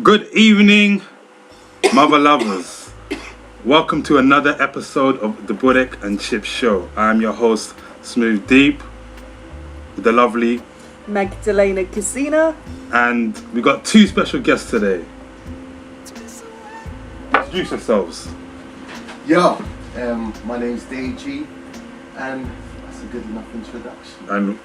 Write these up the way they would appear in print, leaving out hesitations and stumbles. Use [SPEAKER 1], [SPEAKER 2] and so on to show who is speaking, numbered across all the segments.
[SPEAKER 1] Good evening, mother lovers. Welcome to another episode of the Burek and Chip Show. I am your host, Smooth Deep, with the lovely
[SPEAKER 2] Magdalena Casina.
[SPEAKER 1] And we got two special guests today. Introduce yourselves.
[SPEAKER 3] Yo, my name's Dayklectic, and that's a good enough introduction.
[SPEAKER 1] And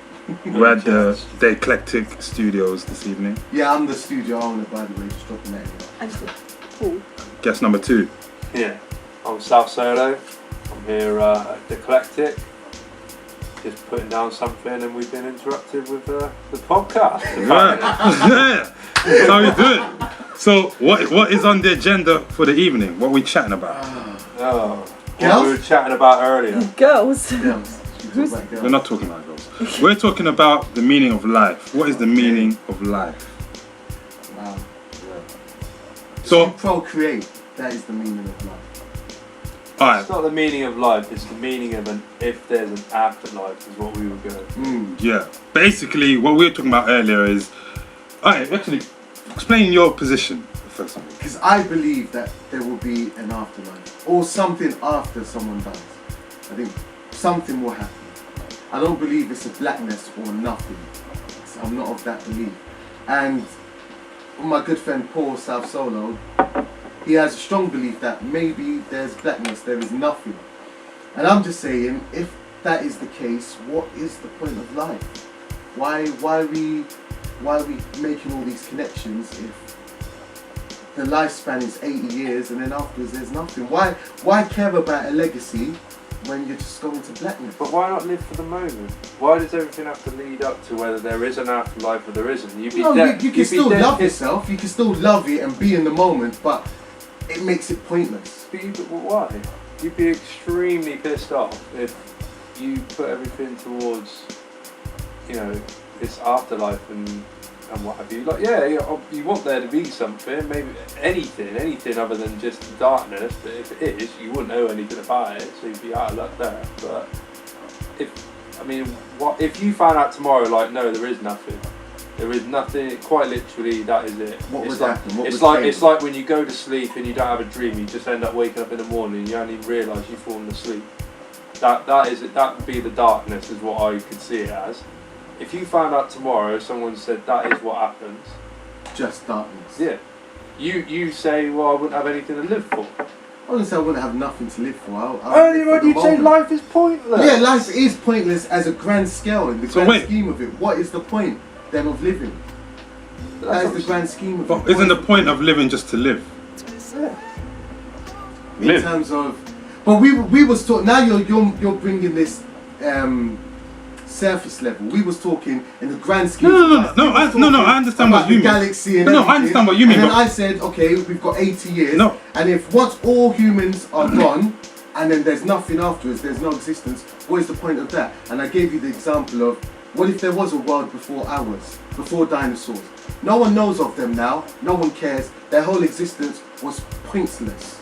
[SPEAKER 1] we're at the Dayklectic Studios this evening.
[SPEAKER 3] Yeah, I'm the studio owner, by the way, just dropping that in.
[SPEAKER 2] And cool.
[SPEAKER 1] Guest number two.
[SPEAKER 4] Yeah, I'm South Solo. I'm here at Dayklectic, just putting down something, and we've been interrupted with the podcast.
[SPEAKER 1] Right. Yeah. How you doing? So, what is on the agenda for the evening? What are we chatting about?
[SPEAKER 4] What we were chatting about earlier.
[SPEAKER 2] Girls.
[SPEAKER 3] Girls.
[SPEAKER 1] We're not talking about girls. We're talking about the meaning of life. What is the meaning of life?
[SPEAKER 3] Wow.
[SPEAKER 1] So,
[SPEAKER 3] procreate. That is the meaning of life.
[SPEAKER 1] alright.
[SPEAKER 4] It's not the meaning of life, it's the meaning of if there's an afterlife is what we were going to
[SPEAKER 1] Yeah. Basically, what we were talking about earlier is... Alright, actually, explain your position first.
[SPEAKER 3] Because I believe that there will be an afterlife. Or something after someone dies. I think something will happen. I don't believe it's a blackness or nothing. I'm not of that belief. And my good friend Paul South Solo, he has a strong belief that maybe there's blackness, there is nothing. And I'm just saying, if that is the case, what is the point of life? Why are we making all these connections if the lifespan is 80 years and then afterwards there's nothing? Why care about a legacy when you're just going to blackness?
[SPEAKER 4] But why not live for the moment? Why does everything have to lead up to whether there is an afterlife or there isn't?
[SPEAKER 3] You can still love yourself, you can still love it and be in the moment, but it makes it pointless.
[SPEAKER 4] But why? You'd be extremely pissed off if you put everything towards, this afterlife and what have you. Like, you want there to be something, maybe anything other than just darkness. But if it is, you wouldn't know anything about it, so you'd be out of luck there. But if you found out tomorrow, like, no, there is nothing. There is nothing. Quite literally, that is it.
[SPEAKER 3] What would happen?
[SPEAKER 4] It's like when you go to sleep and you don't have a dream. You just end up waking up in the morning and you don't even realise you've fallen asleep. That is it. That would be the darkness, is what I could see it as. If you found out tomorrow, someone said that is what happens.
[SPEAKER 3] Just darkness.
[SPEAKER 4] Yeah. You say, well, I wouldn't have anything to live for.
[SPEAKER 3] I wouldn't say I wouldn't have nothing to live for.
[SPEAKER 4] Earlier on, you'd say life is pointless.
[SPEAKER 3] Yeah, life is pointless as a grand scale in the grand scheme of it. What is the point then of living? That is the grand scheme of it.
[SPEAKER 1] Isn't the point of living just to live?
[SPEAKER 3] Yeah.
[SPEAKER 1] Live.
[SPEAKER 3] In terms of, but we was talking. Now you're bringing this surface level. We was talking in the grand scheme.
[SPEAKER 1] No. I understand what you mean.
[SPEAKER 3] Galaxy and
[SPEAKER 1] I understand what you mean.
[SPEAKER 3] And then I said, okay, we've got 80 years.
[SPEAKER 1] No.
[SPEAKER 3] And if once all humans are gone, and then there's nothing afterwards, there's no existence. What is the point of that? And I gave you the example of, what if there was a world before ours, before dinosaurs? No one knows of them now. No one cares. Their whole existence was pointless.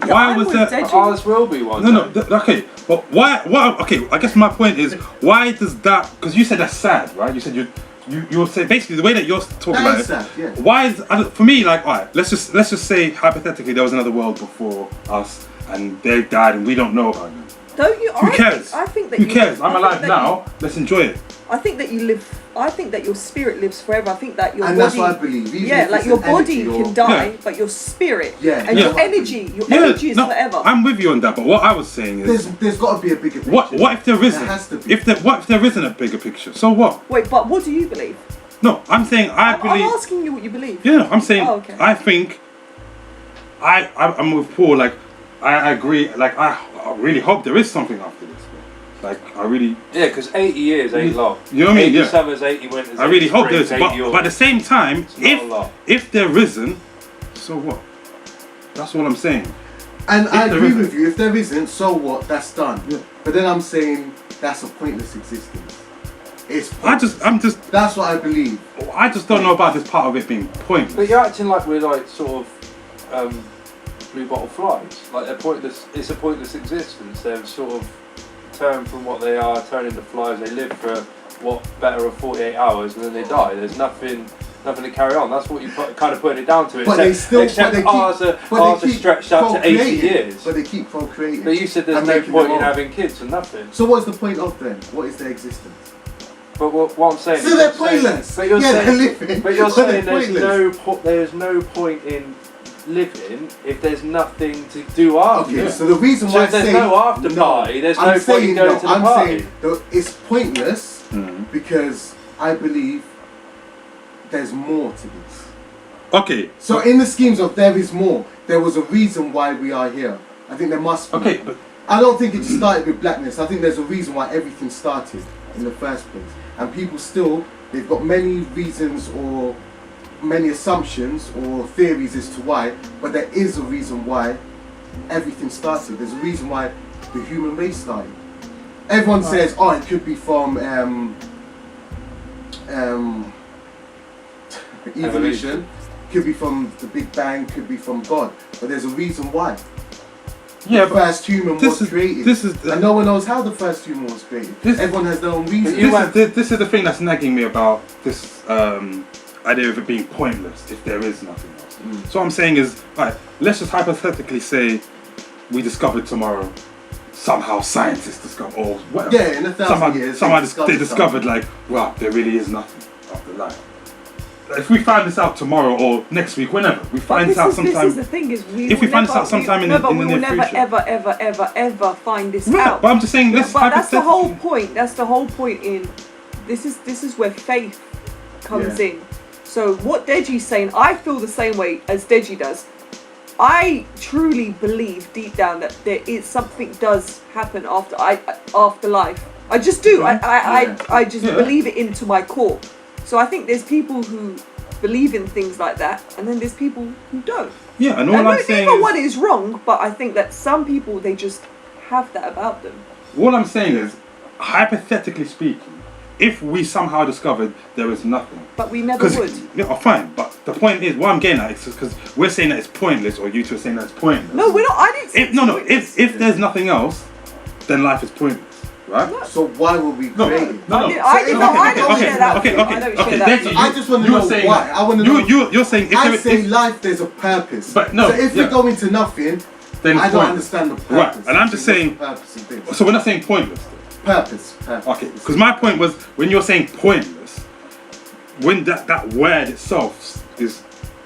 [SPEAKER 1] Why was that?
[SPEAKER 4] Ours will be one.
[SPEAKER 1] Okay, but why? Okay, I guess my point is, why does that? Because you said that's sad, right? You said you'll say basically the way that you're talking about it.
[SPEAKER 3] Sad, yeah.
[SPEAKER 1] Why is for me like, all right? Let's just say hypothetically there was another world before us and they died and we don't know about them.
[SPEAKER 2] Don't you?
[SPEAKER 1] Who cares?
[SPEAKER 2] I think that
[SPEAKER 1] Who cares? I'm alive now. Let's enjoy it.
[SPEAKER 2] I think that you live. I think that your spirit lives forever. I think that your
[SPEAKER 3] and
[SPEAKER 2] body.
[SPEAKER 3] That's what I believe. Even
[SPEAKER 2] like your body can die, but your spirit and your energy is forever.
[SPEAKER 1] I'm with you on that. But what I was saying is,
[SPEAKER 3] there's got to be a bigger picture.
[SPEAKER 1] What if there isn't?
[SPEAKER 3] There has to be.
[SPEAKER 1] What if there isn't a bigger picture? So what?
[SPEAKER 2] Wait, but what do you believe?
[SPEAKER 1] No, I'm saying I believe.
[SPEAKER 2] I'm asking you what you believe.
[SPEAKER 1] Yeah, I'm saying.
[SPEAKER 2] Oh, okay.
[SPEAKER 1] I think. I'm with Paul. Like, I agree. Like, I really hope there is something after this. Like, I really...
[SPEAKER 4] Yeah, because 80 years ain't long.
[SPEAKER 1] You know what I mean?
[SPEAKER 4] 80 summers, 80 winters,
[SPEAKER 1] I really hope
[SPEAKER 4] springs,
[SPEAKER 1] there is. But at the same time, if there isn't, so what? That's what I'm saying.
[SPEAKER 3] And I agree with you. If there isn't, so what? That's done. Yeah. But then I'm saying that's a pointless existence. It's pointless. That's what I believe.
[SPEAKER 1] I just don't know about this part of it being pointless.
[SPEAKER 4] But you're acting like we're like sort of blue bottle flies. Like they're pointless. It's a pointless existence. They're sort of turn from what they are, turn into flies. They live for better of 48 hours and then they die. There's nothing nothing to carry on. That's what you kind of putting it down to.
[SPEAKER 3] But they still,
[SPEAKER 4] except ours are stretched out to 80 years.
[SPEAKER 3] But they keep procreating.
[SPEAKER 4] But you said there's no point in having kids and nothing.
[SPEAKER 3] So what's the point of them? What is their existence?
[SPEAKER 4] But what I'm saying.
[SPEAKER 3] So they're pointless.
[SPEAKER 4] But you're saying,
[SPEAKER 3] they're living.
[SPEAKER 4] But you're saying
[SPEAKER 3] pointless.
[SPEAKER 4] there's no point in living if there's nothing to do after.
[SPEAKER 3] Okay, so the reason why
[SPEAKER 4] if there's no after party, there's no point in going to the party.
[SPEAKER 3] I'm saying it's pointless because I believe there's more to this.
[SPEAKER 1] Okay.
[SPEAKER 3] So in the schemes of there is more, there was a reason why we are here. I think there must be.
[SPEAKER 1] Okay, but
[SPEAKER 3] I don't think it started with blackness. I think there's a reason why everything started in the first place. And people still, they've got many reasons or many assumptions or theories as to why, but there is a reason why everything started. There's a reason why the human race started. Everyone says, oh, it could be from evolution, could be from the Big Bang, could be from God, but there's a reason why.
[SPEAKER 1] Yeah,
[SPEAKER 3] the first human was created. And no one knows how the first human was created. Everyone has their own reason.
[SPEAKER 1] This is the thing that's nagging me about this idea of it being pointless if there is nothing else. So what I'm saying is, alright, let's just hypothetically say we discovered tomorrow, somehow scientists discovered, or whatever.
[SPEAKER 3] Yeah, in 1,000 years.
[SPEAKER 1] Somehow they discovered like, wow, there really is nothing after life. If we find this out tomorrow or next week, whenever we find this out sometime.
[SPEAKER 2] This is the thing is
[SPEAKER 1] if we find this out sometime in the near future.
[SPEAKER 2] We will never ever find this out.
[SPEAKER 1] But I'm just saying this.
[SPEAKER 2] But that's the whole point. That's the whole point in this is where faith comes in. So what Deji's saying, I feel the same way as Deji does. I truly believe deep down that there is something does happen after life. I just do. I just believe it into my core. So I think there's people who believe in things like that, and then there's people who don't.
[SPEAKER 1] Yeah, and all I'm saying
[SPEAKER 2] is... one is wrong, but I think that some people, they just have that about them.
[SPEAKER 1] All I'm saying is, hypothetically speaking, if we somehow discovered there is nothing...
[SPEAKER 2] But we never would.
[SPEAKER 1] Yeah, fine, but the point is, what I'm getting at is because we're saying that it's pointless, or you two are saying that it's pointless.
[SPEAKER 2] No, we're not. I didn't say
[SPEAKER 1] if there's nothing else, then life is pointless. Right?
[SPEAKER 3] So why were we created?
[SPEAKER 2] I don't share that.
[SPEAKER 3] I just want to know why. I want to know.
[SPEAKER 1] You're saying
[SPEAKER 3] if life there's a purpose. But no. So if we go into nothing, then I don't understand the purpose.
[SPEAKER 1] Right. And I'm just saying. So we're not saying pointless.
[SPEAKER 3] Purpose.
[SPEAKER 1] Okay. Because my point was when you're saying pointless, when that word itself is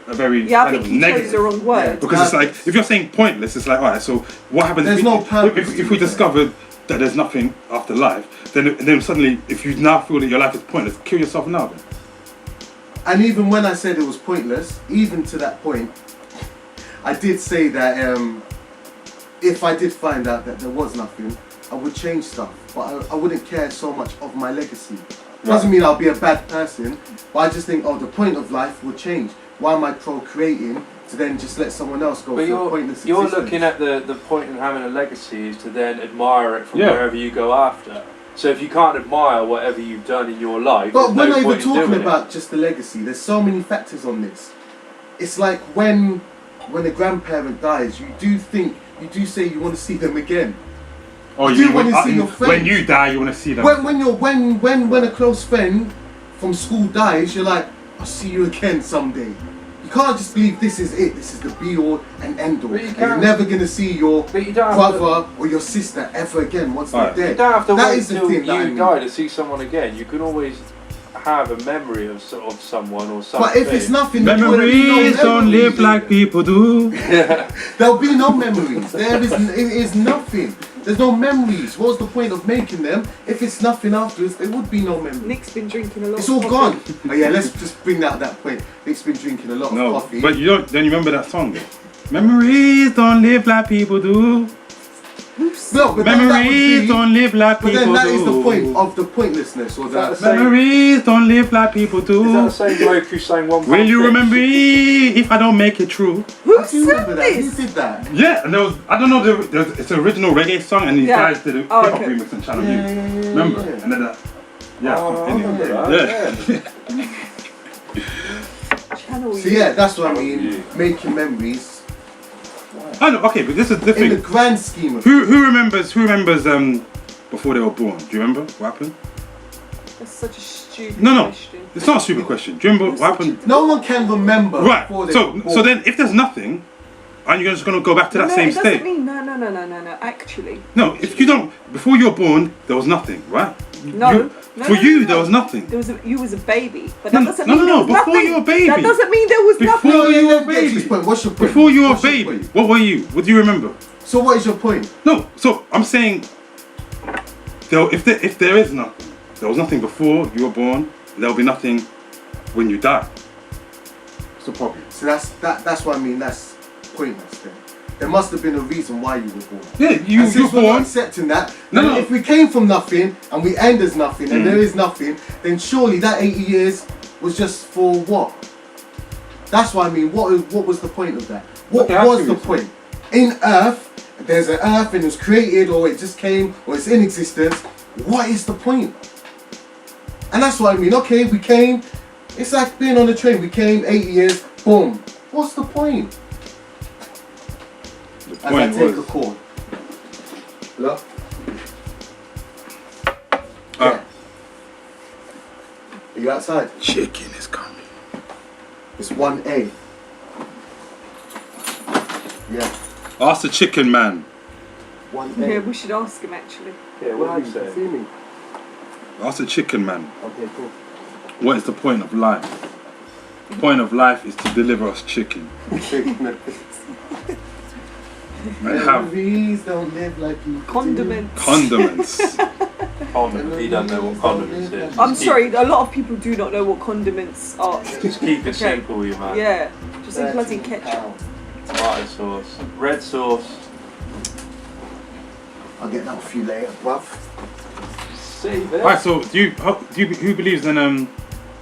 [SPEAKER 1] a very
[SPEAKER 2] I think you chose the wrong word.
[SPEAKER 1] Yeah, because it's like if you're saying pointless, it's like alright. So what happens?
[SPEAKER 3] There's no purpose.
[SPEAKER 1] If we discovered that there's nothing after life, then suddenly, if you now feel that your life is pointless, kill yourself now then.
[SPEAKER 3] And even when I said it was pointless, even to that point, I did say that if I did find out that there was nothing, I would change stuff, but I wouldn't care so much of my legacy. It doesn't mean I'll be a bad person, but I just think, the point of life will change. Why am I procreating to then just let someone else go for pointless existence?
[SPEAKER 4] You're looking at the point in having a legacy is to then admire it from wherever you go after. So if you can't admire whatever you've done in your life,
[SPEAKER 3] but we're not even talking about just the legacy. There's so many factors on this. It's like when a grandparent dies, you do say you want to see them again.
[SPEAKER 1] Oh,
[SPEAKER 3] you want to see your friends.
[SPEAKER 1] When you die, you want to see them.
[SPEAKER 3] When a close friend from school dies, you're like, I'll see you again someday. You can't just believe this is it. This is the be all and end all. You're never gonna see your brother or your sister ever again once they're dead.
[SPEAKER 4] You don't have to wait until you die to see someone again. You can always have a memory of someone or something.
[SPEAKER 3] But if it's nothing,
[SPEAKER 1] memories don't live like people do.
[SPEAKER 3] There'll be no memories. It is nothing. There's no memories. What's the point of making them? If it's nothing afterwards, there would be no memories.
[SPEAKER 2] Nick's been drinking a lot.
[SPEAKER 3] It's all gone. Oh yeah, let's just bring out that point. Nick's been drinking a lot of coffee.
[SPEAKER 1] But you remember that song though? Memories don't live like people do.
[SPEAKER 3] No, but
[SPEAKER 1] memories don't live like people do.
[SPEAKER 3] But then that is the point of the pointlessness, or that.
[SPEAKER 1] Memories don't live like people do.
[SPEAKER 4] Is that the same bloke who sang one?
[SPEAKER 1] Will you remember me if I don't make it true?
[SPEAKER 2] Who said this?
[SPEAKER 3] Who did that?
[SPEAKER 1] Yeah, and there was, I don't know, it's an original reggae song, and these guys did a hip hop remix on Channel U. Remember? And then that.
[SPEAKER 2] Channel U.
[SPEAKER 3] So yeah, that's what I mean. Making memories.
[SPEAKER 1] I know, okay, but this is the thing.
[SPEAKER 3] In the grand scheme of
[SPEAKER 1] who remembers before they were born? Do you remember what happened?
[SPEAKER 2] That's such a stupid
[SPEAKER 1] No,
[SPEAKER 2] question.
[SPEAKER 1] it's not a stupid question. Do you remember what happened?
[SPEAKER 3] No one can remember.
[SPEAKER 1] Right.
[SPEAKER 3] before they
[SPEAKER 1] So
[SPEAKER 3] were born.
[SPEAKER 1] so then, if there's nothing, aren't you just gonna go back to that same
[SPEAKER 2] it doesn't
[SPEAKER 1] state?
[SPEAKER 2] mean no. Actually,
[SPEAKER 1] No, if you don't, before you were born, there was nothing, right?
[SPEAKER 2] no.
[SPEAKER 1] For you, there was nothing.
[SPEAKER 2] You was a baby, but
[SPEAKER 1] No,
[SPEAKER 2] that
[SPEAKER 1] no,
[SPEAKER 2] doesn't
[SPEAKER 1] no,
[SPEAKER 2] mean
[SPEAKER 1] no,
[SPEAKER 2] there was
[SPEAKER 1] before
[SPEAKER 2] nothing.
[SPEAKER 1] you were a baby.
[SPEAKER 2] That doesn't mean there was
[SPEAKER 1] Before
[SPEAKER 2] nothing.
[SPEAKER 1] you were a
[SPEAKER 3] Get to this
[SPEAKER 1] baby.
[SPEAKER 3] point. What's your point?
[SPEAKER 1] Before you were a
[SPEAKER 3] What's your
[SPEAKER 1] baby,
[SPEAKER 3] point?
[SPEAKER 1] what were you? What do you remember?
[SPEAKER 3] So what is your point?
[SPEAKER 1] No, so I'm saying, if there is nothing, there was nothing before you were born, there will be nothing when you die. What's the problem?
[SPEAKER 3] So that's what I mean. That's pointless. Then there must have been a reason why you were born.
[SPEAKER 1] Yeah,
[SPEAKER 3] And
[SPEAKER 1] you're
[SPEAKER 3] since we're not
[SPEAKER 1] born.
[SPEAKER 3] accepting that,
[SPEAKER 1] No,
[SPEAKER 3] then
[SPEAKER 1] no.
[SPEAKER 3] if we came from nothing and we end as nothing and there is nothing, then surely that 80 years was just for what? That's what I mean. What was the point of that? What
[SPEAKER 1] Okay, I see
[SPEAKER 3] was
[SPEAKER 1] what
[SPEAKER 3] the
[SPEAKER 1] you're
[SPEAKER 3] point? In Earth, there's an Earth and it was created, or it just came, or it's in existence. What is the point? And that's what I mean. Okay, we came. It's like being on a train. We came 80 years. Boom. What's the point?
[SPEAKER 1] The
[SPEAKER 3] As I
[SPEAKER 1] point
[SPEAKER 3] take a
[SPEAKER 1] was,
[SPEAKER 3] call. Hello?
[SPEAKER 1] uh,
[SPEAKER 3] Are you outside?
[SPEAKER 1] chicken is coming.
[SPEAKER 3] It's 1A. Yeah.
[SPEAKER 1] Ask the chicken man.
[SPEAKER 3] 1A.
[SPEAKER 2] Yeah, we should ask him actually.
[SPEAKER 4] Yeah, what do you say?
[SPEAKER 3] See me?
[SPEAKER 1] Ask the chicken man.
[SPEAKER 3] Okay, cool.
[SPEAKER 1] What is the point of life? The point of life is to deliver us chicken and have
[SPEAKER 3] Memories don't live like you do.
[SPEAKER 2] Condiments.
[SPEAKER 1] condiments.
[SPEAKER 4] Condiments. He doesn't know what condiments is.
[SPEAKER 2] I'm sorry, a lot of people do not know what condiments are.
[SPEAKER 4] Just keep it simple, you man.
[SPEAKER 2] Yeah, just say bloody
[SPEAKER 3] 13
[SPEAKER 2] ketchup.
[SPEAKER 3] pounds.
[SPEAKER 4] Tomato sauce, red sauce.
[SPEAKER 3] I'll get that for you later, bruv.
[SPEAKER 4] Save it.
[SPEAKER 1] Right, so who believes in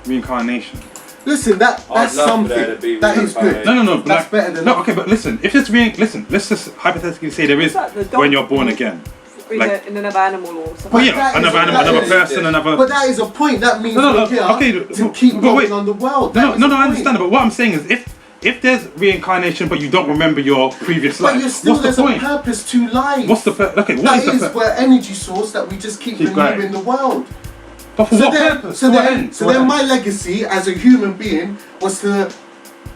[SPEAKER 1] reincarnation?
[SPEAKER 3] Listen, that's
[SPEAKER 4] I'd love for there to
[SPEAKER 3] something.
[SPEAKER 4] be
[SPEAKER 3] That is good.
[SPEAKER 4] reincarnation.
[SPEAKER 1] No, but
[SPEAKER 3] That's better than
[SPEAKER 1] no. Okay, but listen, if it's listen, let's just hypothetically say there is
[SPEAKER 2] Is that the dog?
[SPEAKER 1] when you're born again.
[SPEAKER 2] In another animal or something.
[SPEAKER 1] Well,
[SPEAKER 3] But
[SPEAKER 1] yeah,
[SPEAKER 3] that
[SPEAKER 1] another
[SPEAKER 3] is-
[SPEAKER 1] animal,
[SPEAKER 3] that
[SPEAKER 1] another
[SPEAKER 3] is-
[SPEAKER 1] person, another.
[SPEAKER 3] But that is a point. That means
[SPEAKER 1] No,
[SPEAKER 3] we're here
[SPEAKER 1] okay,
[SPEAKER 3] to keep
[SPEAKER 1] but
[SPEAKER 3] going
[SPEAKER 1] wait.
[SPEAKER 3] on the world.
[SPEAKER 1] No,
[SPEAKER 3] That is
[SPEAKER 1] no,
[SPEAKER 3] the
[SPEAKER 1] I
[SPEAKER 3] point.
[SPEAKER 1] understand. But what I'm saying is, if there's reincarnation, but you don't remember your previous
[SPEAKER 3] But
[SPEAKER 1] life,
[SPEAKER 3] you're still,
[SPEAKER 1] what's the
[SPEAKER 3] there's a
[SPEAKER 1] point?
[SPEAKER 3] purpose to life.
[SPEAKER 1] What's the okay? What
[SPEAKER 3] That
[SPEAKER 1] is the
[SPEAKER 3] is
[SPEAKER 1] purpose?
[SPEAKER 3] where energy source that we just keep
[SPEAKER 1] Keep
[SPEAKER 3] renewing
[SPEAKER 1] going.
[SPEAKER 3] the world.
[SPEAKER 1] But for what purpose?
[SPEAKER 3] So
[SPEAKER 1] To what
[SPEAKER 3] then,
[SPEAKER 1] end?
[SPEAKER 3] so
[SPEAKER 1] To what
[SPEAKER 3] then
[SPEAKER 1] end?
[SPEAKER 3] my legacy as a human being was to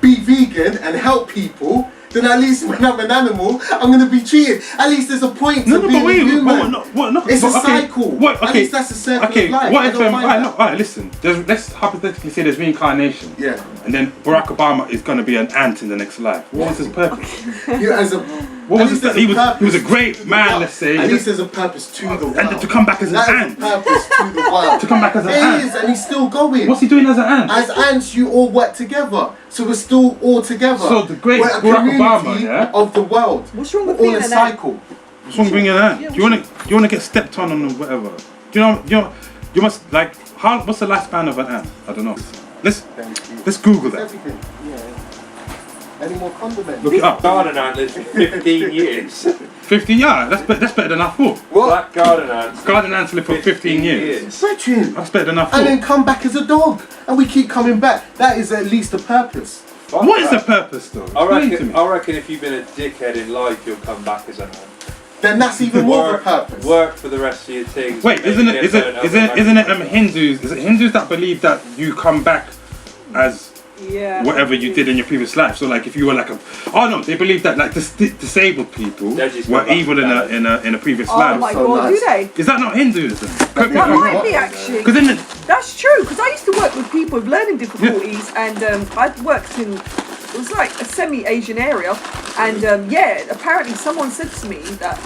[SPEAKER 3] be vegan and help people. Then at least when I'm an animal, I'm gonna be treated. At least there's a point to
[SPEAKER 1] No,
[SPEAKER 3] being
[SPEAKER 1] but wait,
[SPEAKER 3] human.
[SPEAKER 1] no,
[SPEAKER 3] It's
[SPEAKER 1] but
[SPEAKER 3] a
[SPEAKER 1] okay,
[SPEAKER 3] cycle.
[SPEAKER 1] What,
[SPEAKER 3] At
[SPEAKER 1] okay,
[SPEAKER 3] least that's a circle
[SPEAKER 1] okay,
[SPEAKER 3] of life.
[SPEAKER 1] what
[SPEAKER 3] I
[SPEAKER 1] if
[SPEAKER 3] don't find that.
[SPEAKER 1] alright, listen. Let's hypothetically say there's reincarnation.
[SPEAKER 3] Yeah.
[SPEAKER 1] And then Barack Obama is going to be an ant in the next life. What was his purpose?
[SPEAKER 3] You as a
[SPEAKER 1] What
[SPEAKER 3] at
[SPEAKER 1] was
[SPEAKER 3] least
[SPEAKER 1] his?
[SPEAKER 3] there's
[SPEAKER 1] He was
[SPEAKER 3] purpose
[SPEAKER 1] a great
[SPEAKER 3] to the
[SPEAKER 1] man,
[SPEAKER 3] world.
[SPEAKER 1] let's say.
[SPEAKER 3] At least there's a purpose to the world.
[SPEAKER 1] And then to come back as an
[SPEAKER 3] That is
[SPEAKER 1] ant.
[SPEAKER 3] a purpose to the world.
[SPEAKER 1] To come back as an
[SPEAKER 3] It
[SPEAKER 1] ant.
[SPEAKER 3] is, and he's still going.
[SPEAKER 1] What's he doing as an ant?
[SPEAKER 3] As ants, you all work together, so we're still all together.
[SPEAKER 1] So the great
[SPEAKER 3] we're a
[SPEAKER 1] Barack
[SPEAKER 3] community
[SPEAKER 1] Obama, yeah?
[SPEAKER 3] of the world.
[SPEAKER 2] What's wrong with
[SPEAKER 3] We're all
[SPEAKER 2] being
[SPEAKER 3] a
[SPEAKER 2] an ant?
[SPEAKER 3] cycle.
[SPEAKER 1] What's wrong with being an ant? Do you want to get stepped on or whatever? Do you must like what's the lifespan of an ant? I don't know. Let's Google that.
[SPEAKER 3] Everything. Yeah. Any more condiments?
[SPEAKER 1] Look it up.
[SPEAKER 4] Garden ant lives for 15 years.
[SPEAKER 1] 15, yeah, that's better than I thought.
[SPEAKER 4] Black garden ants.
[SPEAKER 1] Garden ants live for 15 years.
[SPEAKER 3] Brethren.
[SPEAKER 1] That's better than I
[SPEAKER 3] And
[SPEAKER 1] thought.
[SPEAKER 3] then come back as a dog, and we keep coming back. That is at least a purpose.
[SPEAKER 1] What is the purpose though? Explain to me.
[SPEAKER 4] I reckon if you've been a dickhead in life, you'll come back as an ant.
[SPEAKER 3] Then that's even more of a purpose.
[SPEAKER 4] Work for the rest of your things.
[SPEAKER 1] Wait,
[SPEAKER 4] maybe
[SPEAKER 1] isn't it Hindus? Is it Hindus that believe that you come back as
[SPEAKER 2] Yeah.
[SPEAKER 1] whatever you did in your previous life? So like if you were like they believe that like disabled people
[SPEAKER 4] Deji's
[SPEAKER 1] were
[SPEAKER 4] come back
[SPEAKER 1] evil in a previous
[SPEAKER 2] Oh
[SPEAKER 1] life.
[SPEAKER 2] my
[SPEAKER 3] So
[SPEAKER 2] god,
[SPEAKER 3] nice.
[SPEAKER 2] do they?
[SPEAKER 1] Is that not Hinduism?
[SPEAKER 2] That might be actually.
[SPEAKER 1] Because then
[SPEAKER 2] That's true, because I used to work with people with learning difficulties, and I'd worked in, it was like a semi-Asian area, and apparently someone said to me that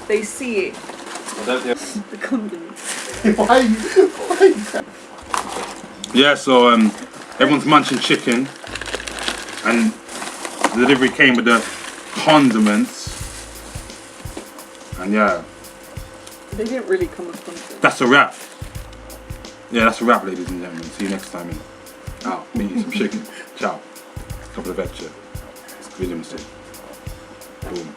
[SPEAKER 2] they see it.
[SPEAKER 4] I don't think.
[SPEAKER 2] The condiments.
[SPEAKER 3] Why?
[SPEAKER 1] yeah, so everyone's munching chicken, and the delivery came with the condiments, and yeah.
[SPEAKER 2] They didn't really come with condiments.
[SPEAKER 1] That's a wrap. Yeah, that's a wrap, ladies and gentlemen. See you next time in Out. Me eat some chicken. Ciao. Couple of veg. Williamson. Boom.